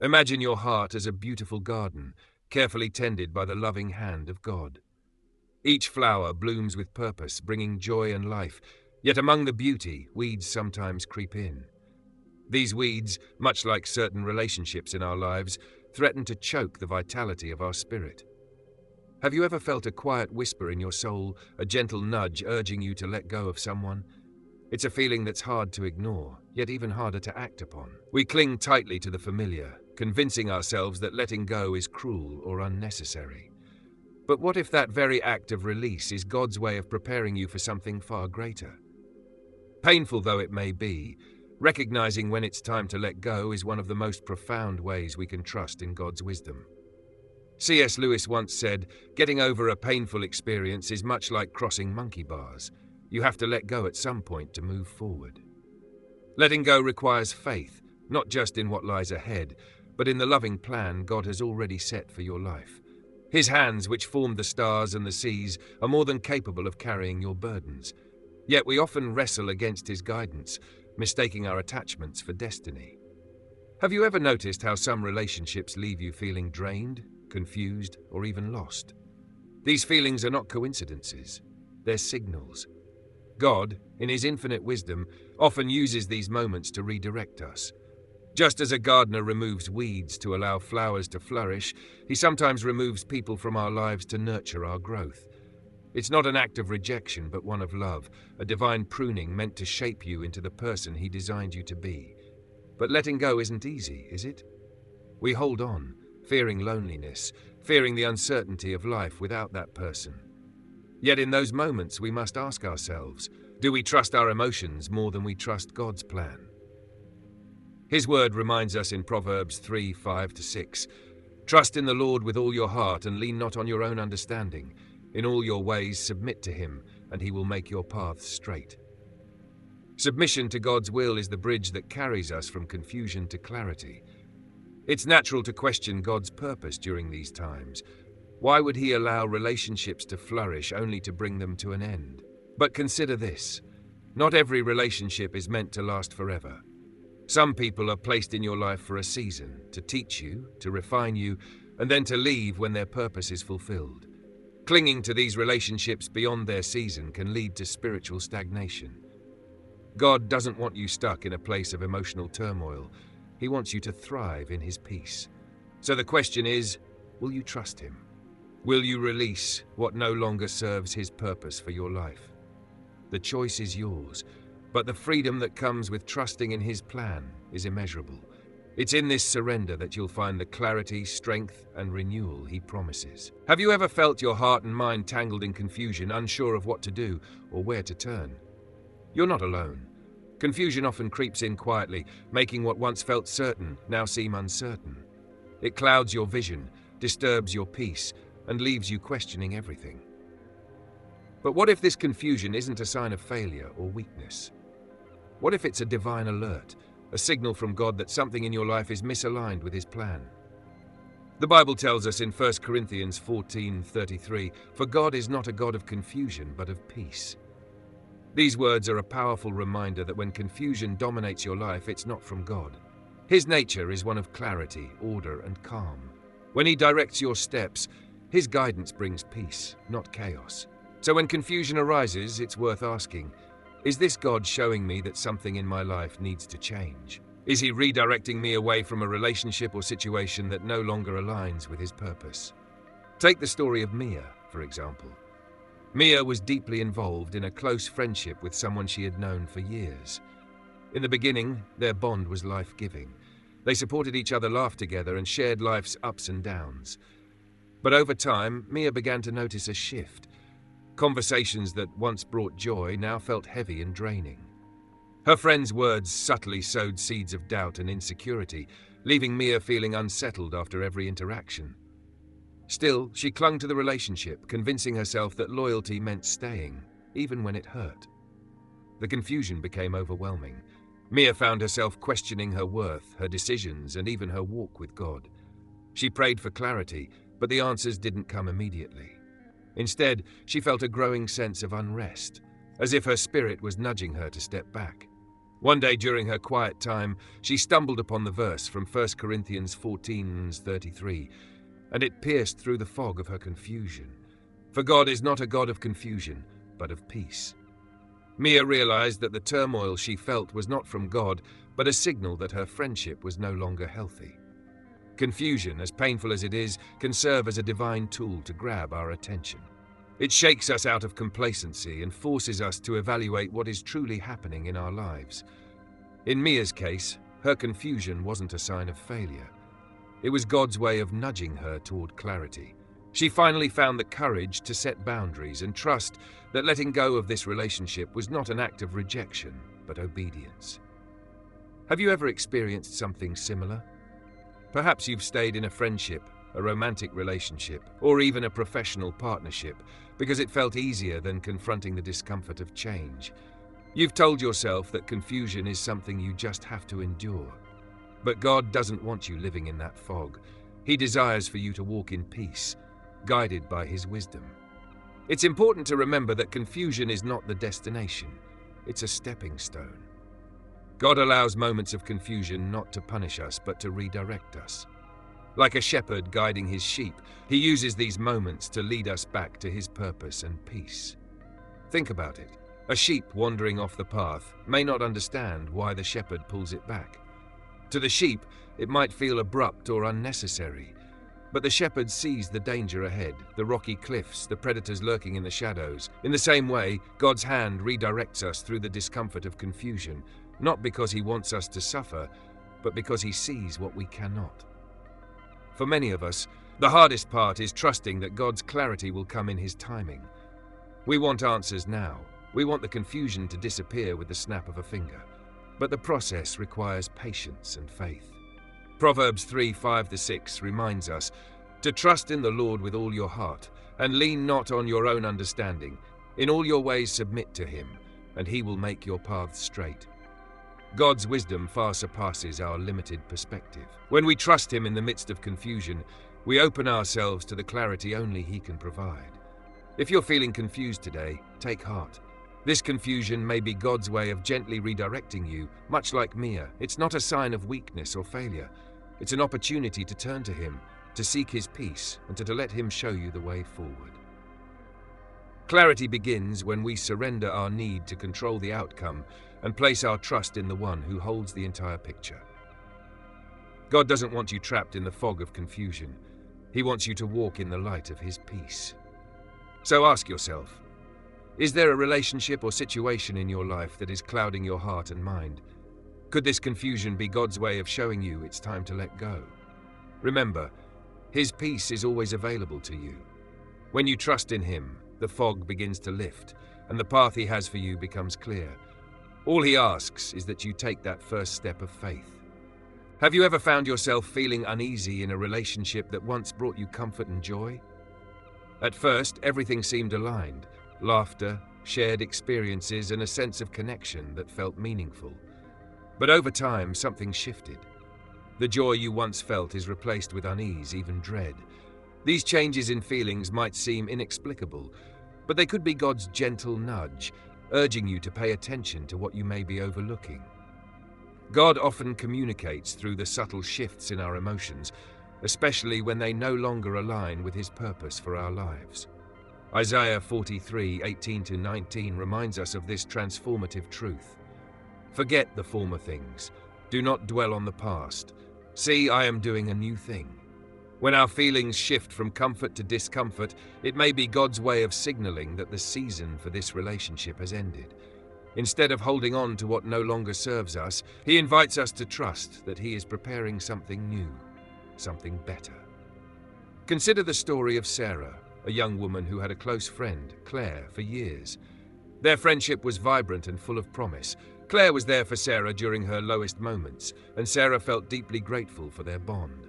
Imagine your heart as a beautiful garden, carefully tended by the loving hand of God. Each flower blooms with purpose, bringing joy and life, yet among the beauty, weeds sometimes creep in. These weeds, much like certain relationships in our lives, threaten to choke the vitality of our spirit. Have you ever felt a quiet whisper in your soul, a gentle nudge urging you to let go of someone? It's a feeling that's hard to ignore, yet even harder to act upon. We cling tightly to the familiar, convincing ourselves that letting go is cruel or unnecessary. But what if that very act of release is God's way of preparing you for something far greater? Painful though it may be, recognizing when it's time to let go is one of the most profound ways we can trust in God's wisdom. C.S. Lewis once said, "Getting over a painful experience is much like crossing monkey bars. You have to let go at some point to move forward." Letting go requires faith, not just in what lies ahead, but in the loving plan God has already set for your life. His hands, which formed the stars and the seas, are more than capable of carrying your burdens. Yet we often wrestle against his guidance, mistaking our attachments for destiny. Have you ever noticed how some relationships leave you feeling drained, confused, or even lost? These feelings are not coincidences. They're signals. God, in his infinite wisdom, often uses these moments to redirect us. Just as a gardener removes weeds to allow flowers to flourish, he sometimes removes people from our lives to nurture our growth. It's not an act of rejection, but one of love, a divine pruning meant to shape you into the person he designed you to be. But letting go isn't easy, is it? We hold on, fearing loneliness, fearing the uncertainty of life without that person. Yet in those moments we must ask ourselves, do we trust our emotions more than we trust God's plan? His word reminds us in Proverbs 3:5-6, "Trust in the Lord with all your heart and lean not on your own understanding. In all your ways submit to him, and he will make your paths straight." Submission to God's will is the bridge that carries us from confusion to clarity. It's natural to question God's purpose during these times. Why would he allow relationships to flourish only to bring them to an end? But consider this. Not every relationship is meant to last forever. Some people are placed in your life for a season, to teach you, to refine you, and then to leave when their purpose is fulfilled. Clinging to these relationships beyond their season can lead to spiritual stagnation. God doesn't want you stuck in a place of emotional turmoil. He wants you to thrive in his peace. So the question is, will you trust him? Will you release what no longer serves his purpose for your life? The choice is yours, but the freedom that comes with trusting in his plan is immeasurable. It's in this surrender that you'll find the clarity, strength, and renewal he promises. Have you ever felt your heart and mind tangled in confusion, unsure of what to do or where to turn? You're not alone. Confusion often creeps in quietly, making what once felt certain now seem uncertain. It clouds your vision, disturbs your peace, and leaves you questioning everything. But what if this confusion isn't a sign of failure or weakness? What if it's a divine alert, a signal from God that something in your life is misaligned with his plan? The Bible tells us in 1 Corinthians 14:33, "For God is not a God of confusion, but of peace." These words are a powerful reminder that when confusion dominates your life, it's not from God. His nature is one of clarity, order, and calm. When he directs your steps, his guidance brings peace, not chaos. So when confusion arises, it's worth asking, is this God showing me that something in my life needs to change? Is he redirecting me away from a relationship or situation that no longer aligns with his purpose? Take the story of Mia, for example. Mia was deeply involved in a close friendship with someone she had known for years. In the beginning, their bond was life-giving. They supported each other, laughed together, and shared life's ups and downs. But over time, Mia began to notice a shift. Conversations that once brought joy now felt heavy and draining. Her friends' words subtly sowed seeds of doubt and insecurity, leaving Mia feeling unsettled after every interaction. Still, she clung to the relationship, convincing herself that loyalty meant staying, even when it hurt. The confusion became overwhelming. Mia found herself questioning her worth, her decisions, and even her walk with God. She prayed for clarity, but the answers didn't come immediately. Instead, she felt a growing sense of unrest, as if her spirit was nudging her to step back. One day during her quiet time, she stumbled upon the verse from 1 Corinthians 14:33, and it pierced through the fog of her confusion. For God is not a God of confusion, but of peace. Mia realized that the turmoil she felt was not from God, but a signal that her friendship was no longer healthy. Confusion, as painful as it is, can serve as a divine tool to grab our attention. It shakes us out of complacency and forces us to evaluate what is truly happening in our lives. In Mia's case, her confusion wasn't a sign of failure. It was God's way of nudging her toward clarity. She finally found the courage to set boundaries and trust that letting go of this relationship was not an act of rejection, but obedience. Have you ever experienced something similar? Perhaps you've stayed in a friendship, a romantic relationship, or even a professional partnership because it felt easier than confronting the discomfort of change. You've told yourself that confusion is something you just have to endure. But God doesn't want you living in that fog. He desires for you to walk in peace, guided by His wisdom. It's important to remember that confusion is not the destination. It's a stepping stone. God allows moments of confusion not to punish us, but to redirect us. Like a shepherd guiding his sheep, He uses these moments to lead us back to His purpose and peace. Think about it. A sheep wandering off the path may not understand why the shepherd pulls it back. To the sheep, it might feel abrupt or unnecessary, but the shepherd sees the danger ahead, the rocky cliffs, the predators lurking in the shadows. In the same way, God's hand redirects us through the discomfort of confusion, not because He wants us to suffer, but because He sees what we cannot. For many of us, the hardest part is trusting that God's clarity will come in His timing. We want answers now. We want the confusion to disappear with the snap of a finger. But the process requires patience and faith. Proverbs 3:5-6 reminds us to trust in the Lord with all your heart, and lean not on your own understanding. In all your ways submit to Him, and He will make your paths straight. God's wisdom far surpasses our limited perspective. When we trust Him in the midst of confusion, we open ourselves to the clarity only He can provide. If you're feeling confused today, take heart. This confusion may be God's way of gently redirecting you, much like Mia. It's not a sign of weakness or failure. It's an opportunity to turn to Him, to seek His peace, and to let Him show you the way forward. Clarity begins when we surrender our need to control the outcome and place our trust in the One who holds the entire picture. God doesn't want you trapped in the fog of confusion. He wants you to walk in the light of His peace. So ask yourself, is there a relationship or situation in your life that is clouding your heart and mind? Could this confusion be God's way of showing you it's time to let go? Remember, His peace is always available to you. When you trust in Him, the fog begins to lift, and the path He has for you becomes clear. All He asks is that you take that first step of faith. Have you ever found yourself feeling uneasy in a relationship that once brought you comfort and joy? At first, everything seemed aligned. Laughter, shared experiences, and a sense of connection that felt meaningful. But over time, something shifted. The joy you once felt is replaced with unease, even dread. These changes in feelings might seem inexplicable, but they could be God's gentle nudge, urging you to pay attention to what you may be overlooking. God often communicates through the subtle shifts in our emotions, especially when they no longer align with His purpose for our lives. Isaiah 43:18-19 reminds us of this transformative truth. Forget the former things. Do not dwell on the past. See, I am doing a new thing. When our feelings shift from comfort to discomfort, it may be God's way of signaling that the season for this relationship has ended. Instead of holding on to what no longer serves us, He invites us to trust that He is preparing something new, something better. Consider the story of Sarah, a young woman who had a close friend, Claire, for years. Their friendship was vibrant and full of promise. Claire was there for Sarah during her lowest moments, and Sarah felt deeply grateful for their bond.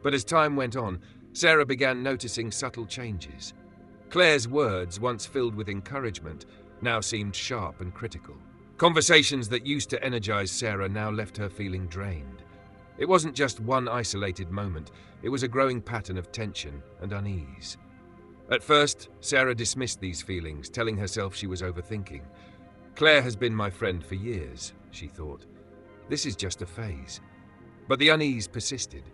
But as time went on, Sarah began noticing subtle changes. Claire's words, once filled with encouragement, now seemed sharp and critical. Conversations that used to energize Sarah now left her feeling drained. It wasn't just one isolated moment, it was a growing pattern of tension and unease. At first, Sarah dismissed these feelings, telling herself she was overthinking. Claire has been my friend for years. she thought. This is just a phase. But the unease persisted.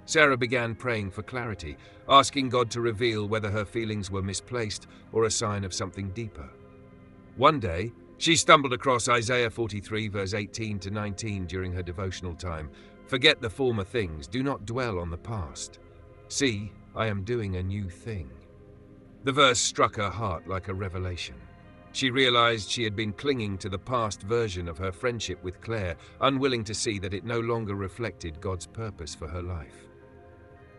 Sarah began praying for clarity, asking God to reveal whether her feelings were misplaced or a sign of something deeper. One day, she stumbled across Isaiah 43 verse 18 to 19 during her devotional time. Forget the former things, do not dwell on the past. See, I am doing a new thing. The verse struck her heart like a revelation. She realized she had been clinging to the past version of her friendship with Claire, unwilling to see that it no longer reflected God's purpose for her life.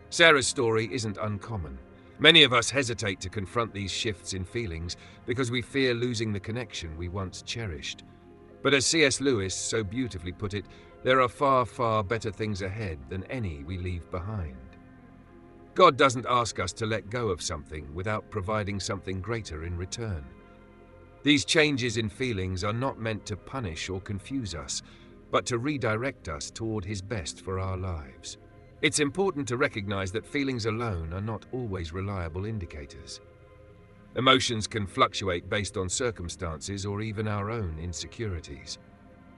Sarah's story isn't uncommon. Many of us hesitate to confront these shifts in feelings because we fear losing the connection we once cherished. But as C.S. Lewis so beautifully put it, there are far, far better things ahead than any we leave behind. God doesn't ask us to let go of something without providing something greater in return. These changes in feelings are not meant to punish or confuse us, but to redirect us toward His best for our lives. It's important to recognize that feelings alone are not always reliable indicators. Emotions can fluctuate based on circumstances or even our own insecurities.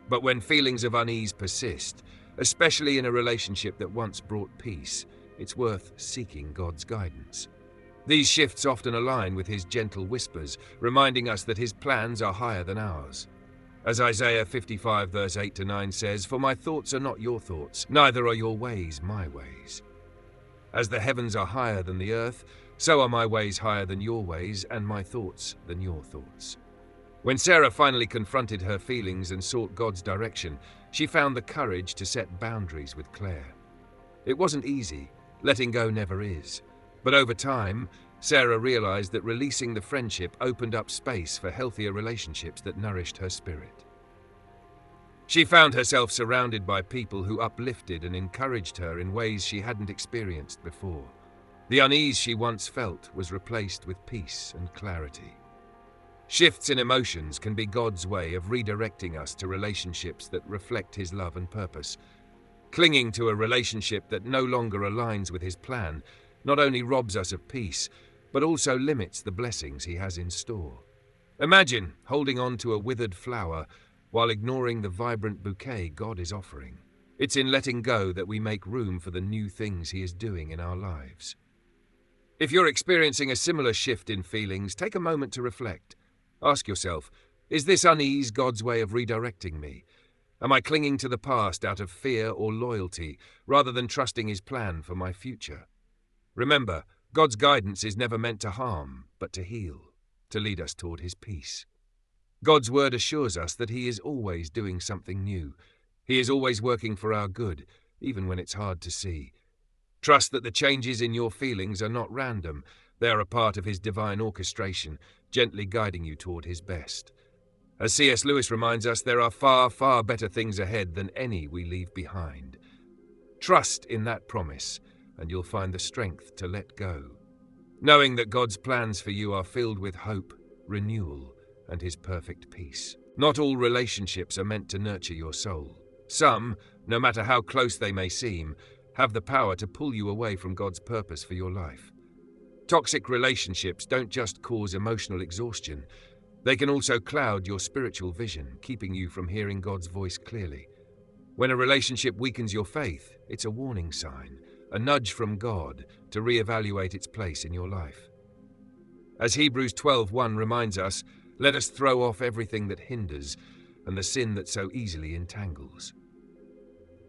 But when feelings of unease persist, especially in a relationship that once brought peace, it's worth seeking God's guidance. These shifts often align with His gentle whispers, reminding us that His plans are higher than ours. As Isaiah 55 verse 8 to 9 says, "For my thoughts are not your thoughts, neither are your ways my ways. As the heavens are higher than the earth, so are my ways higher than your ways, and my thoughts than your thoughts." When Sarah finally confronted her feelings and sought God's direction, she found the courage to set boundaries with Claire. It wasn't easy, letting go never is. But over time, Sarah realized that releasing the friendship opened up space for healthier relationships that nourished her spirit. She found herself surrounded by people who uplifted and encouraged her in ways she hadn't experienced before. The unease she once felt was replaced with peace and clarity. Shifts in emotions can be God's way of redirecting us to relationships that reflect His love and purpose. Clinging to a relationship that no longer aligns with His plan not only robs us of peace, but also limits the blessings He has in store. Imagine holding on to a withered flower while ignoring the vibrant bouquet God is offering. It's in letting go that we make room for the new things He is doing in our lives. If you're experiencing a similar shift in feelings, take a moment to reflect. Ask yourself, is this unease God's way of redirecting me? Am I clinging to the past out of fear or loyalty, rather than trusting His plan for my future? Remember, God's guidance is never meant to harm, but to heal, to lead us toward His peace. God's word assures us that He is always doing something new. He is always working for our good, even when it's hard to see. Trust that the changes in your feelings are not random. They are a part of His divine orchestration, gently guiding you toward His best. As C.S. Lewis reminds us, there are far, far better things ahead than any we leave behind. Trust in that promise, and you'll find the strength to let go, knowing that God's plans for you are filled with hope, renewal, and His perfect peace. Not all relationships are meant to nurture your soul. Some, no matter how close they may seem, have the power to pull you away from God's purpose for your life. Toxic relationships don't just cause emotional exhaustion, they can also cloud your spiritual vision, keeping you from hearing God's voice clearly. When a relationship weakens your faith, it's a warning sign, a nudge from God to reevaluate its place in your life. As Hebrews 12:1 reminds us, let us throw off everything that hinders and the sin that so easily entangles.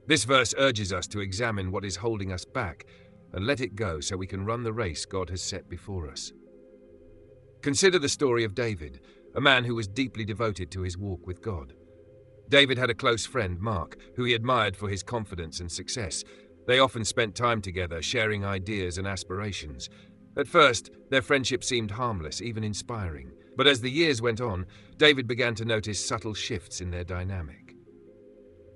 This verse urges us to examine what is holding us back and let it go so we can run the race God has set before us. Consider the story of David, a man who was deeply devoted to his walk with God. David had a close friend, Mark, who he admired for his confidence and success. They often spent time together, sharing ideas and aspirations. At first, their friendship seemed harmless, even inspiring. But as the years went on, David began to notice subtle shifts in their dynamic.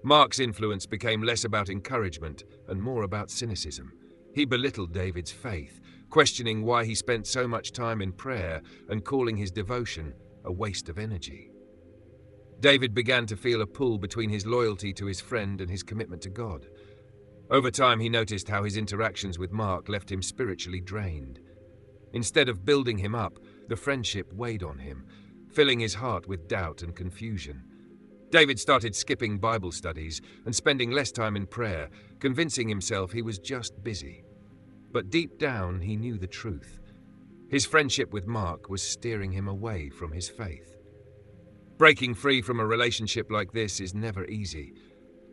Mark's influence became less about encouragement and more about cynicism. He belittled David's faith, questioning why he spent so much time in prayer and calling his devotion a waste of energy. David began to feel a pull between his loyalty to his friend and his commitment to God. Over time, he noticed how his interactions with Mark left him spiritually drained. Instead of building him up, the friendship weighed on him, filling his heart with doubt and confusion. David started skipping Bible studies and spending less time in prayer, convincing himself he was just busy. But deep down, he knew the truth. His friendship with Mark was steering him away from his faith. Breaking free from a relationship like this is never easy.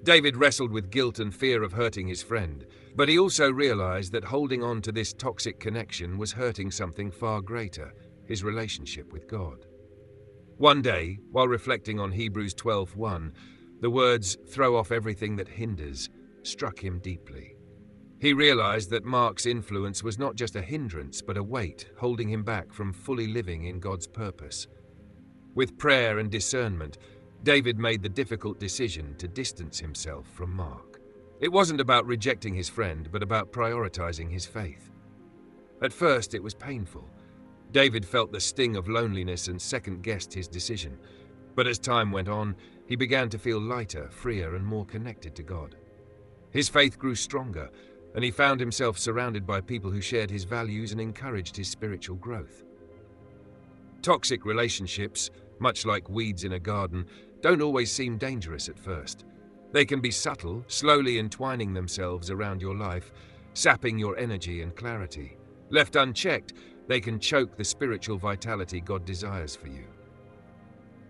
David wrestled with guilt and fear of hurting his friend, but he also realized that holding on to this toxic connection was hurting something far greater, his relationship with God. One day, while reflecting on Hebrews 12:1, the words, "throw off everything that hinders," struck him deeply. He realized that Mark's influence was not just a hindrance, but a weight holding him back from fully living in God's purpose. With prayer and discernment, David made the difficult decision to distance himself from Mark. It wasn't about rejecting his friend, but about prioritizing his faith. At first, it was painful. David felt the sting of loneliness and second-guessed his decision. But as time went on, he began to feel lighter, freer, and more connected to God. His faith grew stronger, and he found himself surrounded by people who shared his values and encouraged his spiritual growth. Toxic relationships, much like weeds in a garden, don't always seem dangerous at first. They can be subtle, slowly entwining themselves around your life, sapping your energy and clarity. Left unchecked, they can choke the spiritual vitality God desires for you.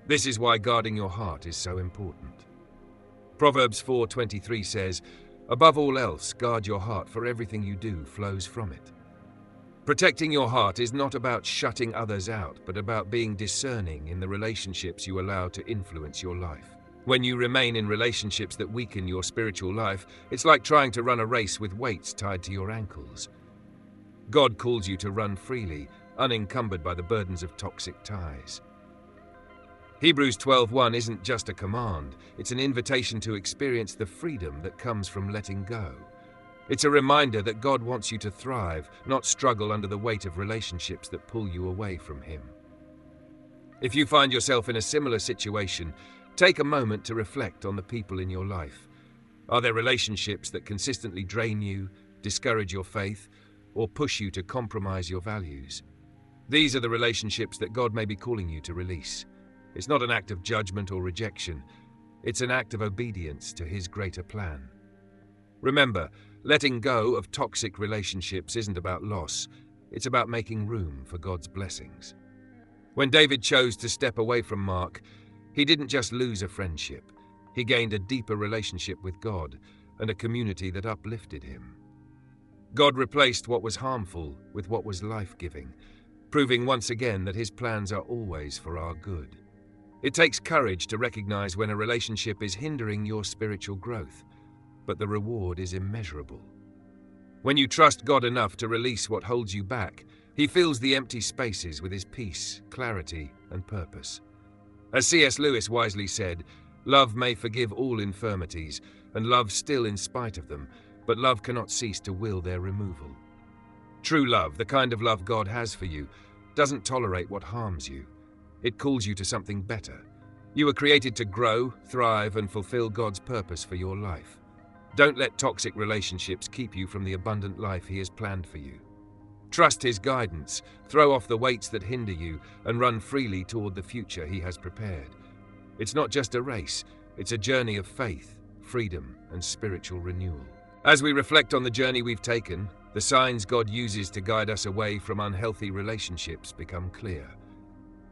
This is why guarding your heart is so important. Proverbs 4:23 says, "Above all else, guard your heart, for everything you do flows from it." Protecting your heart is not about shutting others out, but about being discerning in the relationships you allow to influence your life. When you remain in relationships that weaken your spiritual life, it's like trying to run a race with weights tied to your ankles. God calls you to run freely, unencumbered by the burdens of toxic ties. Hebrews 12:1 isn't just a command, it's an invitation to experience the freedom that comes from letting go. It's a reminder that God wants you to thrive, not struggle under the weight of relationships that pull you away from Him. If you find yourself in a similar situation, take a moment to reflect on the people in your life. Are there relationships that consistently drain you, discourage your faith, or push you to compromise your values? These are the relationships that God may be calling you to release. It's not an act of judgment or rejection. It's an act of obedience to His greater plan. Remember, letting go of toxic relationships isn't about loss. It's about making room for God's blessings. When David chose to step away from Mark, he didn't just lose a friendship. He gained a deeper relationship with God and a community that uplifted him. God replaced what was harmful with what was life-giving, proving once again that His plans are always for our good. It takes courage to recognize when a relationship is hindering your spiritual growth, but the reward is immeasurable. When you trust God enough to release what holds you back, He fills the empty spaces with His peace, clarity, and purpose. As C.S. Lewis wisely said, "Love may forgive all infirmities, and love still in spite of them, but love cannot cease to will their removal." True love, the kind of love God has for you, doesn't tolerate what harms you. It calls you to something better. You were created to grow, thrive, and fulfill God's purpose for your life. Don't let toxic relationships keep you from the abundant life He has planned for you. Trust His guidance, throw off the weights that hinder you, and run freely toward the future He has prepared. It's not just a race, it's a journey of faith, freedom, and spiritual renewal. As we reflect on the journey we've taken, the signs God uses to guide us away from unhealthy relationships become clear.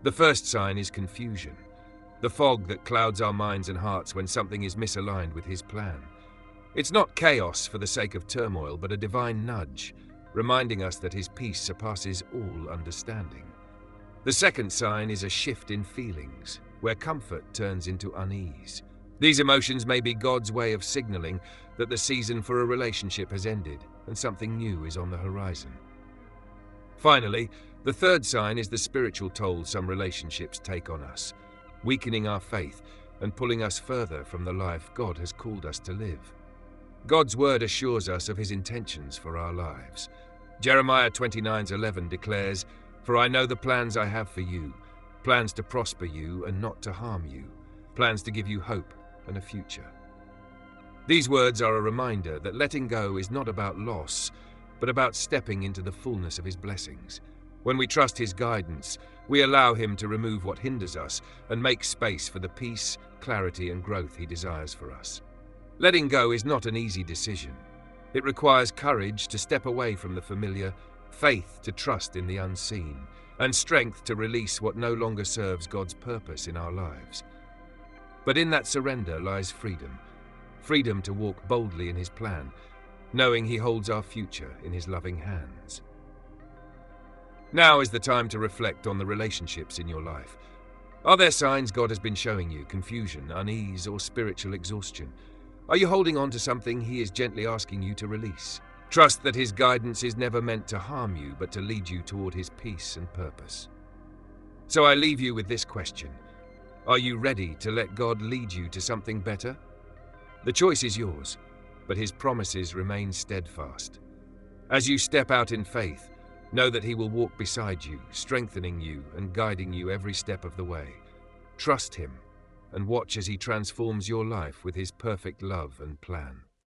The first sign is confusion, the fog that clouds our minds and hearts when something is misaligned with His plan. It's not chaos for the sake of turmoil, but a divine nudge, reminding us that His peace surpasses all understanding. The second sign is a shift in feelings, where comfort turns into unease. These emotions may be God's way of signaling that the season for a relationship has ended and something new is on the horizon. Finally, the third sign is the spiritual toll some relationships take on us, weakening our faith and pulling us further from the life God has called us to live. God's word assures us of His intentions for our lives. Jeremiah 29:11 declares, "For I know the plans I have for you, plans to prosper you and not to harm you, plans to give you hope and a future." These words are a reminder that letting go is not about loss, but about stepping into the fullness of His blessings. When we trust his guidance, we allow him to remove what hinders us and make space for the peace, clarity, and growth he desires for us. Letting go is not an easy decision. It requires courage to step away from the familiar, faith to trust in the unseen, and strength to release what no longer serves God's purpose in our lives. But in that surrender lies freedom. Freedom to walk boldly in his plan, knowing he holds our future in his loving hands. Now is the time to reflect on the relationships in your life. Are there signs God has been showing you confusion, unease, or spiritual exhaustion? Are you holding on to something he is gently asking you to release? Trust that his guidance is never meant to harm you, but to lead you toward his peace and purpose. So I leave you with this question. Are you ready to let God lead you to something better? The choice is yours, but his promises remain steadfast. As you step out in faith, know that he will walk beside you, strengthening you and guiding you every step of the way. Trust him and watch as he transforms your life with his perfect love and plan.